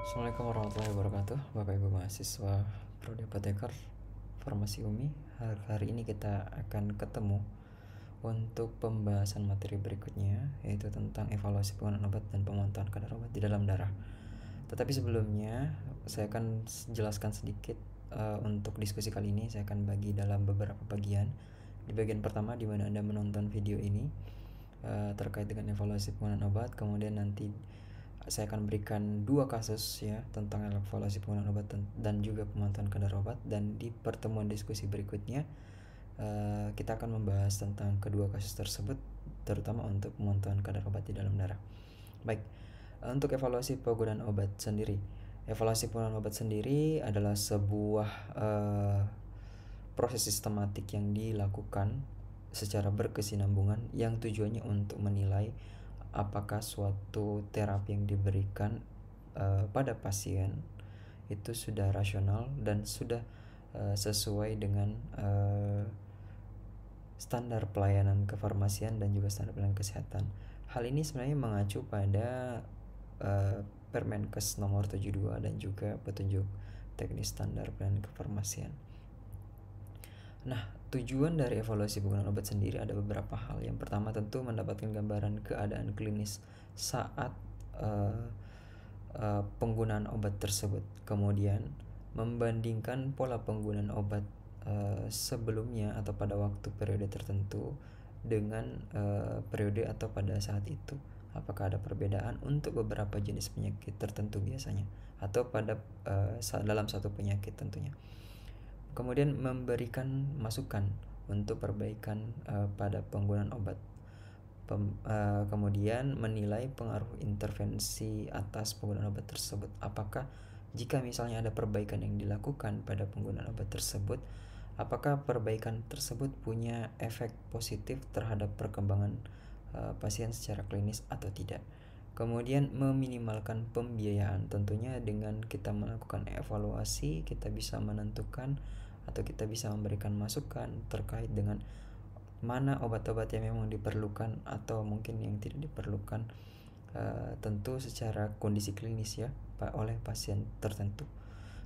Assalamualaikum warahmatullahi wabarakatuh, Bapak Ibu mahasiswa Prodi Apoteker Farmasi UMI. Hari ini kita akan ketemu untuk pembahasan materi berikutnya, yaitu tentang evaluasi penggunaan obat dan pemantauan kadar obat di dalam darah. Tetapi sebelumnya saya akan jelaskan sedikit untuk diskusi kali ini. Saya akan bagi dalam beberapa bagian. Di bagian pertama, di mana Anda menonton video ini terkait dengan evaluasi penggunaan obat, kemudian nanti saya akan berikan dua kasus ya tentang evaluasi penggunaan obat dan juga pemantauan kadar obat, dan di pertemuan diskusi berikutnya kita akan membahas tentang kedua kasus tersebut, terutama untuk pemantauan kadar obat di dalam darah. Baik, untuk evaluasi penggunaan obat sendiri. Evaluasi penggunaan obat sendiri adalah sebuah proses sistematik yang dilakukan secara berkesinambungan yang tujuannya untuk menilai apakah suatu terapi yang diberikan pada pasien itu sudah rasional dan sudah sesuai dengan standar pelayanan kefarmasian dan juga standar pelayanan kesehatan. Hal ini sebenarnya mengacu pada Permenkes nomor 72 dan juga petunjuk teknis standar pelayanan kefarmasian. Nah, tujuan dari evaluasi penggunaan obat sendiri ada beberapa hal. Yang pertama tentu mendapatkan gambaran keadaan klinis saat penggunaan obat tersebut. Kemudian membandingkan pola penggunaan obat sebelumnya atau pada waktu periode tertentu dengan periode atau pada saat itu. Apakah ada perbedaan untuk beberapa jenis penyakit tertentu biasanya, atau pada dalam satu penyakit tentunya. Kemudian memberikan masukan untuk perbaikan pada penggunaan obat. Kemudian menilai pengaruh intervensi atas penggunaan obat tersebut. Apakah jika misalnya ada perbaikan yang dilakukan pada penggunaan obat tersebut, apakah perbaikan tersebut punya efek positif terhadap perkembangan pasien secara klinis atau tidak. Kemudian meminimalkan pembiayaan. Tentunya dengan kita melakukan evaluasi, kita bisa menentukan atau kita bisa memberikan masukan terkait dengan mana obat-obat yang memang diperlukan atau mungkin yang tidak diperlukan, tentu secara kondisi klinis ya oleh pasien tertentu.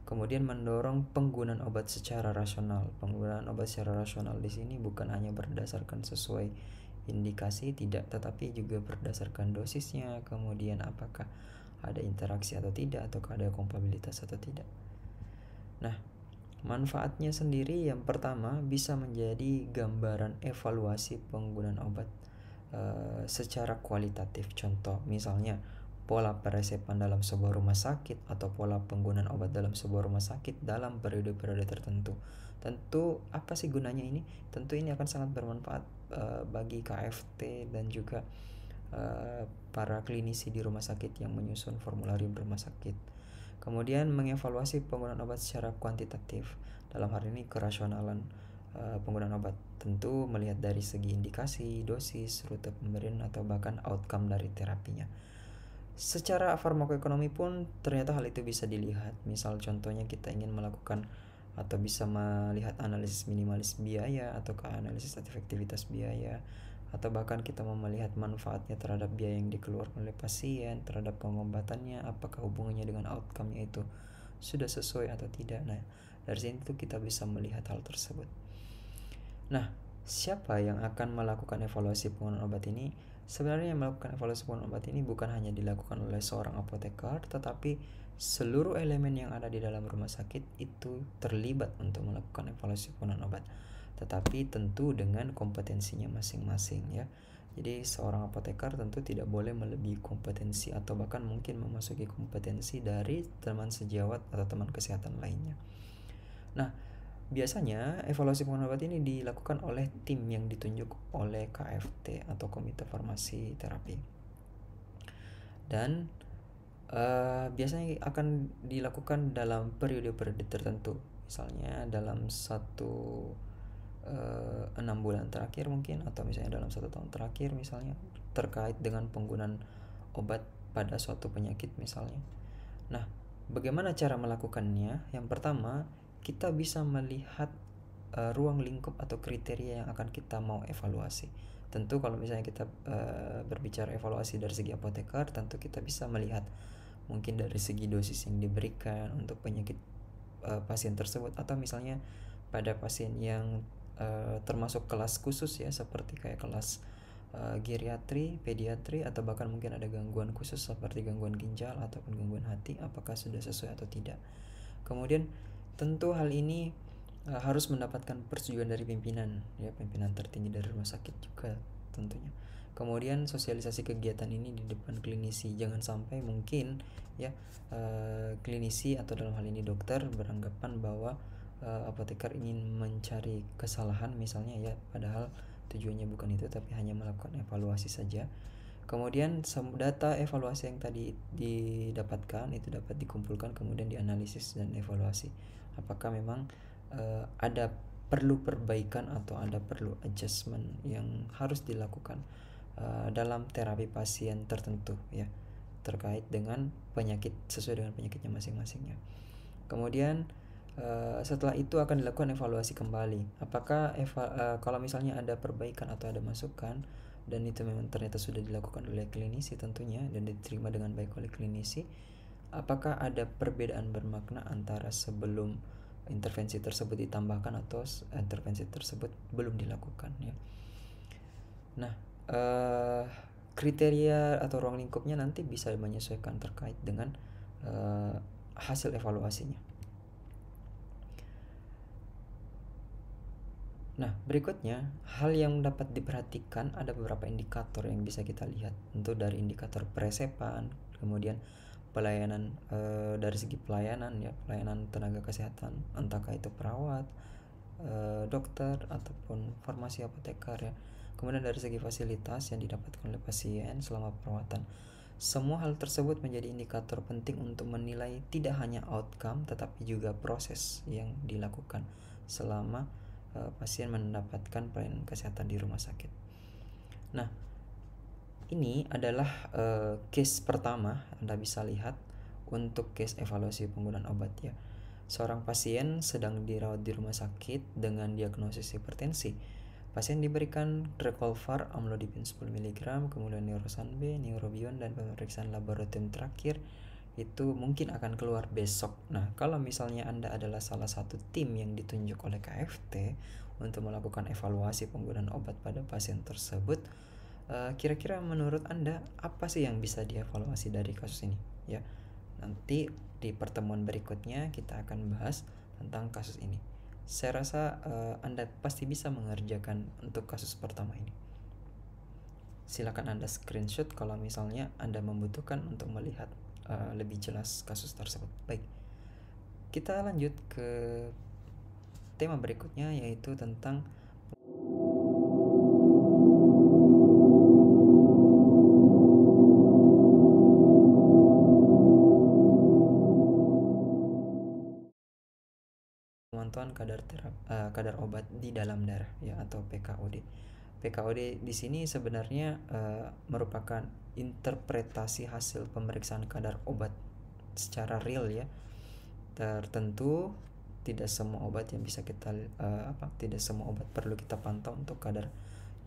Kemudian mendorong penggunaan obat secara rasional. Penggunaan obat secara rasional di sini bukan hanya berdasarkan sesuai indikasi, tidak, tetapi juga berdasarkan dosisnya, kemudian apakah ada interaksi atau tidak, atau ada kompatibilitas atau tidak. Nah, manfaatnya sendiri yang pertama bisa menjadi gambaran evaluasi penggunaan obat secara kualitatif. Contoh misalnya pola peresepan dalam sebuah rumah sakit atau pola penggunaan obat dalam sebuah rumah sakit dalam periode-periode tertentu. Tentu apa sih gunanya ini? Tentu ini akan sangat bermanfaat bagi KFT dan juga para klinisi di rumah sakit yang menyusun formularium rumah sakit. Kemudian mengevaluasi penggunaan obat secara kuantitatif, dalam hal ini kerasionalan penggunaan obat. Tentu melihat dari segi indikasi, dosis, rute pemberian, atau bahkan outcome dari terapinya. Secara farmakoekonomi pun ternyata hal itu bisa dilihat. Misal contohnya kita ingin melakukan atau bisa melihat analisis minimalis biaya atau analisis efektivitas biaya, atau bahkan kita mau melihat manfaatnya terhadap biaya yang dikeluarkan oleh pasien terhadap pengobatannya, apakah hubungannya dengan outcome-nya itu sudah sesuai atau tidak. Nah, dari sini tuh kita bisa melihat hal tersebut. Nah, siapa yang akan melakukan evaluasi penggunaan obat ini? Sebenarnya yang melakukan evaluasi penggunaan obat ini bukan hanya dilakukan oleh seorang apoteker, tetapi seluruh elemen yang ada di dalam rumah sakit itu terlibat untuk melakukan evaluasi penggunaan obat, tetapi tentu dengan kompetensinya masing-masing ya. Jadi seorang apoteker tentu tidak boleh melebihi kompetensi atau bahkan mungkin memasuki kompetensi dari teman sejawat atau teman kesehatan lainnya. Nah, biasanya evaluasi penggunaan obat ini dilakukan oleh tim yang ditunjuk oleh KFT atau Komite Farmasi Terapi. Dan biasanya akan dilakukan dalam periode-periode tertentu. Misalnya dalam 6 bulan terakhir mungkin, atau misalnya dalam 1 tahun terakhir misalnya, terkait dengan penggunaan obat pada suatu penyakit misalnya. Nah, bagaimana cara melakukannya? Yang pertama, kita bisa melihat ruang lingkup atau kriteria yang akan kita mau evaluasi. Tentu kalau misalnya kita berbicara evaluasi dari segi apoteker, tentu kita bisa melihat mungkin dari segi dosis yang diberikan untuk penyakit pasien tersebut, atau misalnya pada pasien yang termasuk kelas khusus ya, seperti kayak kelas geriatri, pediatri, atau bahkan mungkin ada gangguan khusus seperti gangguan ginjal ataupun gangguan hati, apakah sudah sesuai atau tidak. Kemudian tentu hal ini harus mendapatkan persetujuan dari pimpinan ya, pimpinan tertinggi dari rumah sakit juga tentunya. Kemudian sosialisasi kegiatan ini di depan klinisi, jangan sampai mungkin ya klinisi atau dalam hal ini dokter beranggapan bahwa apoteker ingin mencari kesalahan misalnya ya, padahal tujuannya bukan itu, tapi hanya melakukan evaluasi saja. Kemudian data evaluasi yang tadi didapatkan itu dapat dikumpulkan, kemudian dianalisis dan evaluasi. Apakah memang ada perlu perbaikan atau ada perlu adjustment yang harus dilakukan dalam terapi pasien tertentu ya, terkait dengan penyakit, sesuai dengan penyakitnya masing-masingnya. Kemudian setelah itu akan dilakukan evaluasi kembali. Apakah kalau misalnya ada perbaikan atau ada masukan dan itu memang ternyata sudah dilakukan oleh klinisi tentunya dan diterima dengan baik oleh klinisi, apakah ada perbedaan bermakna antara sebelum intervensi tersebut ditambahkan atau intervensi tersebut belum dilakukan ya. Nah, kriteria atau ruang lingkupnya nanti bisa menyesuaikan terkait dengan hasil evaluasinya. Nah, berikutnya hal yang dapat diperhatikan, ada beberapa indikator yang bisa kita lihat. Tentu dari indikator peresepan, kemudian pelayanan dari segi pelayanan ya, pelayanan tenaga kesehatan, entahkah itu perawat, dokter ataupun farmasi apoteker ya. Kemudian dari segi fasilitas yang didapatkan oleh pasien selama perawatan. Semua hal tersebut menjadi indikator penting untuk menilai tidak hanya outcome tetapi juga proses yang dilakukan selama pasien mendapatkan pelayanan kesehatan di rumah sakit. Nah, ini adalah case pertama Anda bisa lihat untuk case evaluasi penggunaan obat ya. Seorang pasien sedang dirawat di rumah sakit dengan diagnosis hipertensi. Pasien diberikan Recolvar amlodipine 10 mg, kemudian Neurosan B, Neurobion, dan pemeriksaan laboratorium terakhir itu mungkin akan keluar besok. Nah, kalau misalnya Anda adalah salah satu tim yang ditunjuk oleh KFT untuk melakukan evaluasi penggunaan obat pada pasien tersebut, kira-kira menurut Anda apa sih yang bisa dievaluasi dari kasus ini ya? Nanti di pertemuan berikutnya kita akan bahas tentang kasus ini. Saya rasa Anda pasti bisa mengerjakan untuk kasus pertama ini. Silakan Anda screenshot kalau misalnya Anda membutuhkan untuk melihat lebih jelas kasus tersebut. Baik, kita lanjut ke tema berikutnya, yaitu tentang pemantauan kadar obat di dalam darah ya, atau PKOD. PKOD di sini sebenarnya merupakan interpretasi hasil pemeriksaan kadar obat secara real ya. Tertentu tidak semua obat yang bisa kita tidak semua obat perlu kita pantau untuk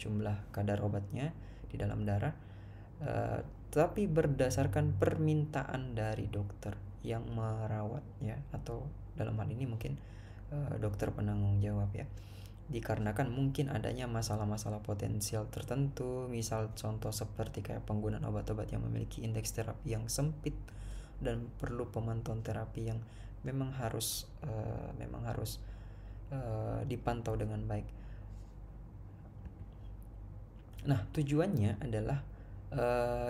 jumlah kadar obatnya di dalam darah, tapi berdasarkan permintaan dari dokter yang merawat ya, atau dalam hal ini mungkin dokter penanggung jawab ya, dikarenakan mungkin adanya masalah-masalah potensial tertentu, misal contoh seperti kayak penggunaan obat-obat yang memiliki indeks terapi yang sempit dan perlu pemantauan terapi yang memang harus dipantau dengan baik. Nah, tujuannya adalah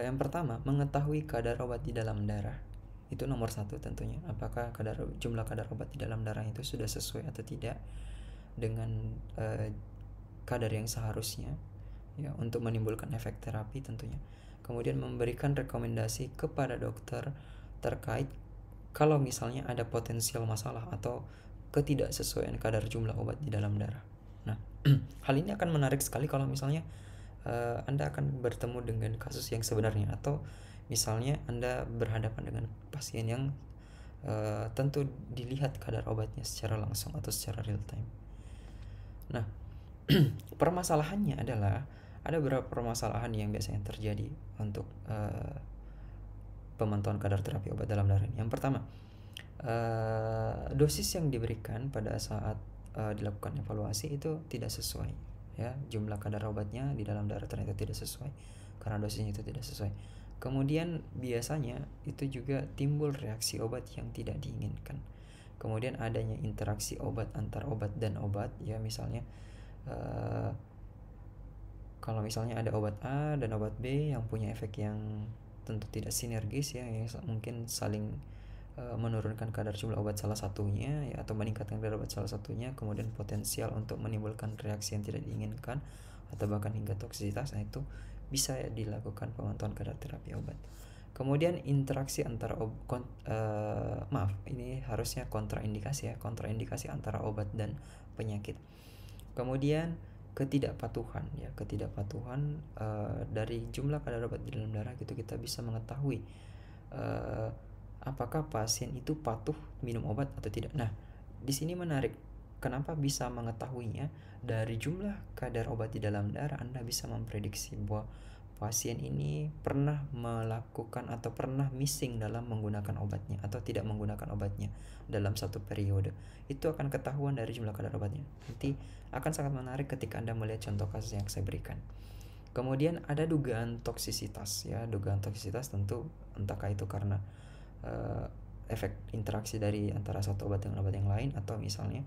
yang pertama, mengetahui kadar obat di dalam darah. Itu nomor satu tentunya. Apakah jumlah kadar obat di dalam darah itu sudah sesuai atau tidak dengan kadar yang seharusnya ya, untuk menimbulkan efek terapi tentunya. Kemudian memberikan rekomendasi kepada dokter terkait kalau misalnya ada potensial masalah atau ketidaksesuaian kadar jumlah obat di dalam darah. Nah, hal ini akan menarik sekali kalau misalnya Anda akan bertemu dengan kasus yang sebenarnya, atau misalnya Anda berhadapan dengan pasien yang tentu dilihat kadar obatnya secara langsung atau secara real time. Nah, permasalahannya adalah ada beberapa permasalahan yang biasanya terjadi untuk pemantauan kadar terapi obat dalam darah. Yang pertama, dosis yang diberikan pada saat dilakukan evaluasi itu tidak sesuai, ya, jumlah kadar obatnya di dalam darah ternyata tidak sesuai karena dosisnya itu tidak sesuai. Kemudian biasanya itu juga timbul reaksi obat yang tidak diinginkan. Kemudian adanya interaksi obat antar obat dan obat, ya, misalnya kalau misalnya ada obat A dan obat B yang punya efek yang tentu tidak sinergis, ya, yang mungkin saling menurunkan kadar jumlah obat salah satunya, ya, atau meningkatkan kadar obat salah satunya, kemudian potensial untuk menimbulkan reaksi yang tidak diinginkan atau bahkan hingga toksisitas. Nah, itu bisa dilakukan pemantauan kadar terapi obat. Kemudian interaksi antara ini harusnya kontraindikasi, ya, kontraindikasi antara obat dan penyakit. Kemudian ketidakpatuhan, ya, ketidakpatuhan dari jumlah kadar obat di dalam darah, gitu kita bisa mengetahui apakah pasien itu patuh minum obat atau tidak. Nah, di sini menarik. Kenapa bisa mengetahuinya? Dari jumlah kadar obat di dalam darah, Anda bisa memprediksi bahwa pasien ini pernah melakukan atau pernah missing dalam menggunakan obatnya atau tidak menggunakan obatnya dalam satu periode. Itu akan ketahuan dari jumlah kadar obatnya. Nanti akan sangat menarik ketika Anda melihat contoh kasus yang saya berikan. Kemudian ada dugaan toksisitas, ya. Dugaan toksisitas tentu entahkah itu karena efek interaksi dari antara satu obat dengan obat yang lain, atau misalnya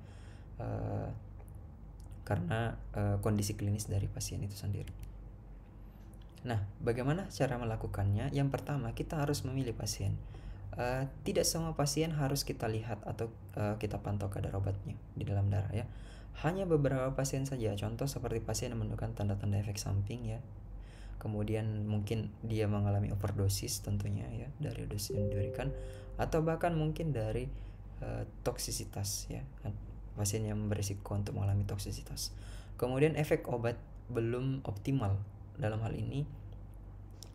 karena kondisi klinis dari pasien itu sendiri. Nah, bagaimana cara melakukannya? Yang pertama, kita harus memilih pasien. Tidak semua pasien harus kita lihat atau kita pantau kadar obatnya di dalam darah, ya. Hanya beberapa pasien saja. Contoh seperti pasien yang menunjukkan tanda-tanda efek samping, ya. Kemudian mungkin dia mengalami overdosis tentunya, ya, dari dosis yang diberikan, atau bahkan mungkin dari toksisitas, ya, pasien yang berisiko untuk mengalami toksisitas. Kemudian efek obat belum optimal. Dalam hal ini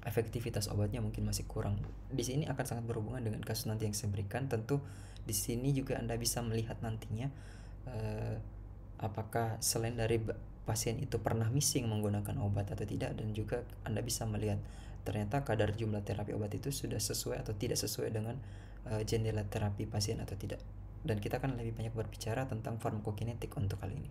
efektivitas obatnya mungkin masih kurang. Di sini akan sangat berhubungan dengan kasus nanti yang saya berikan. Tentu di sini juga Anda bisa melihat nantinya apakah selain dari pasien itu pernah missing menggunakan obat atau tidak, dan juga Anda bisa melihat ternyata kadar jumlah terapi obat itu sudah sesuai atau tidak sesuai dengan jendela terapi pasien atau tidak. Dan kita akan lebih banyak berbicara tentang farmakokinetik untuk kali ini.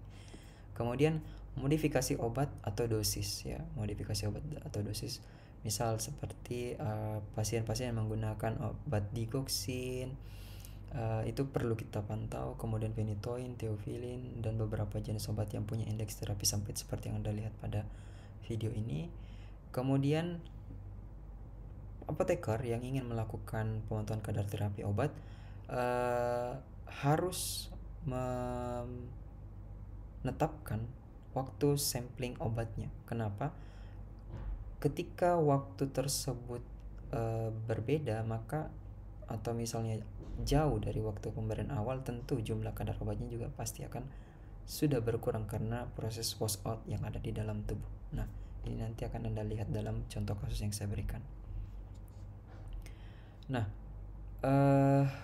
Kemudian modifikasi obat atau dosis, ya, modifikasi obat atau dosis. Misal seperti pasien-pasien yang menggunakan obat digoxin, itu perlu kita pantau. Kemudian phenytoin, theophylline, dan beberapa jenis obat yang punya indeks terapi sempit seperti yang Anda lihat pada video ini. Kemudian apoteker yang ingin melakukan pemantauan kadar terapi obat harus menetapkan waktu sampling obatnya. Kenapa? Ketika waktu tersebut berbeda, maka atau misalnya jauh dari waktu pemberian awal, tentu jumlah kadar obatnya juga pasti akan sudah berkurang karena proses wash out yang ada di dalam tubuh. Nah, ini nanti akan Anda lihat dalam contoh kasus yang saya berikan. Nah,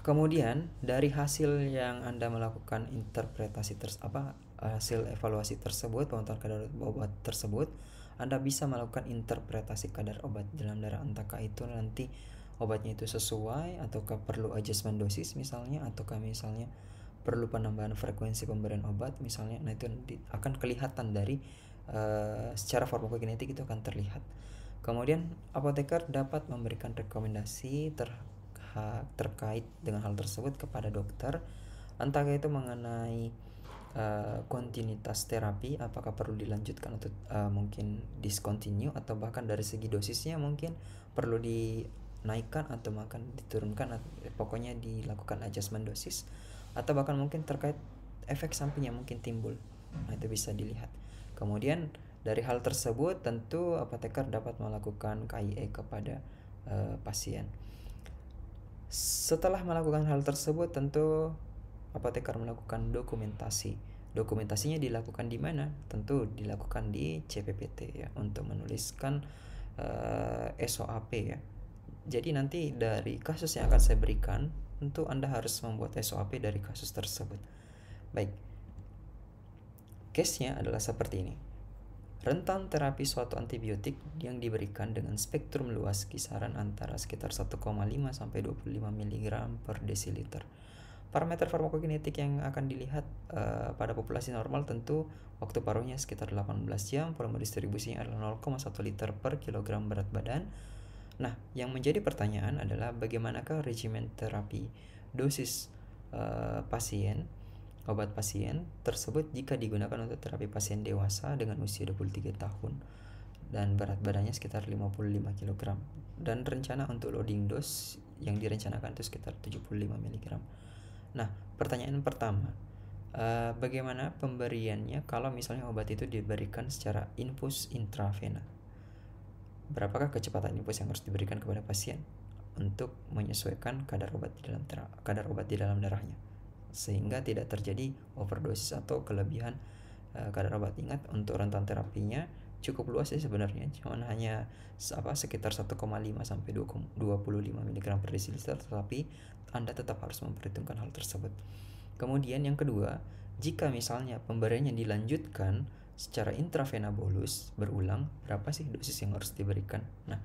kemudian dari hasil yang Anda melakukan interpretasi hasil evaluasi tersebut, pemantauan kadar obat tersebut, Anda bisa melakukan interpretasi kadar obat dalam darah, entahkah itu nanti obatnya itu sesuai ataukah perlu adjustment dosis misalnya, ataukah misalnya perlu penambahan frekuensi pemberian obat misalnya. Nah, itu akan kelihatan dari secara farmakokinetik, itu akan terlihat. Kemudian apoteker dapat memberikan rekomendasi terkait dengan hal tersebut kepada dokter, entahkah itu mengenai kontinuitas terapi, apakah perlu dilanjutkan atau mungkin discontinue, atau bahkan dari segi dosisnya mungkin perlu dinaikkan atau bahkan diturunkan, pokoknya dilakukan adjustment dosis, atau bahkan mungkin terkait efek samping yang mungkin timbul. Nah, itu bisa dilihat. Kemudian dari hal tersebut tentu apoteker dapat melakukan KIE kepada pasien. Setelah melakukan hal tersebut, tentu apoteker melakukan dokumentasi. Dokumentasinya dilakukan di mana? Tentu dilakukan di CPPT, ya, untuk menuliskan SOAP, ya. Jadi nanti dari kasus yang akan saya berikan, tentu Anda harus membuat SOAP dari kasus tersebut. Baik, case-nya adalah seperti ini. Rentan terapi suatu antibiotik yang diberikan dengan spektrum luas kisaran antara sekitar 1,5 sampai 25 mg per desiliter. Parameter farmakokinetik yang akan dilihat pada populasi normal tentu waktu paruhnya sekitar 18 jam, volume distribusinya adalah 0,1 liter per kilogram berat badan. Nah, yang menjadi pertanyaan adalah bagaimanakah regimen terapi dosis obat pasien tersebut jika digunakan untuk terapi pasien dewasa dengan usia 23 tahun dan berat badannya sekitar 55 kg dan rencana untuk loading dose yang direncanakan itu sekitar 75 mg. Nah, pertanyaan pertama, bagaimana pemberiannya kalau misalnya obat itu diberikan secara infus intravena? Berapakah kecepatan infus yang harus diberikan kepada pasien untuk menyesuaikan kadar obat di dalam darahnya, sehingga tidak terjadi overdosis atau kelebihan kadar obat. Ingat, untuk rentan terapinya cukup luas sih sebenarnya, cuman hanya sekitar 1,5 sampai 25 mg per desiliter, tetapi Anda tetap harus memperhitungkan hal tersebut. Kemudian yang kedua, jika misalnya pemberiannya dilanjutkan secara intravena bolus berulang, berapa sih dosis yang harus diberikan? Nah,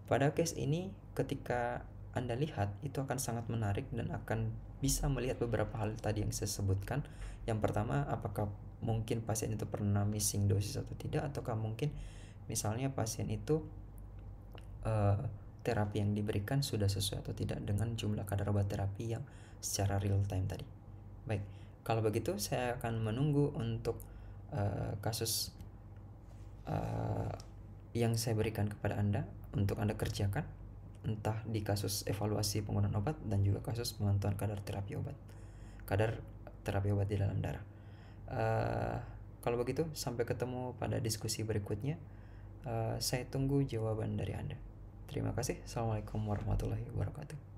pada case ini ketika Anda lihat itu akan sangat menarik dan akan bisa melihat beberapa hal tadi yang saya sebutkan. Yang pertama, apakah mungkin pasien itu pernah missing dosis atau tidak, ataukah mungkin misalnya pasien itu terapi yang diberikan sudah sesuai atau tidak dengan jumlah kadar obat terapi yang secara real time tadi. Baik, kalau begitu saya akan menunggu untuk kasus yang saya berikan kepada Anda untuk Anda kerjakan, entah di kasus evaluasi penggunaan obat dan juga kasus pemantauan kadar terapi obat di dalam darah. Kalau begitu, sampai ketemu pada diskusi berikutnya. Saya tunggu jawaban dari Anda. Terima kasih. Assalamualaikum warahmatullahi wabarakatuh.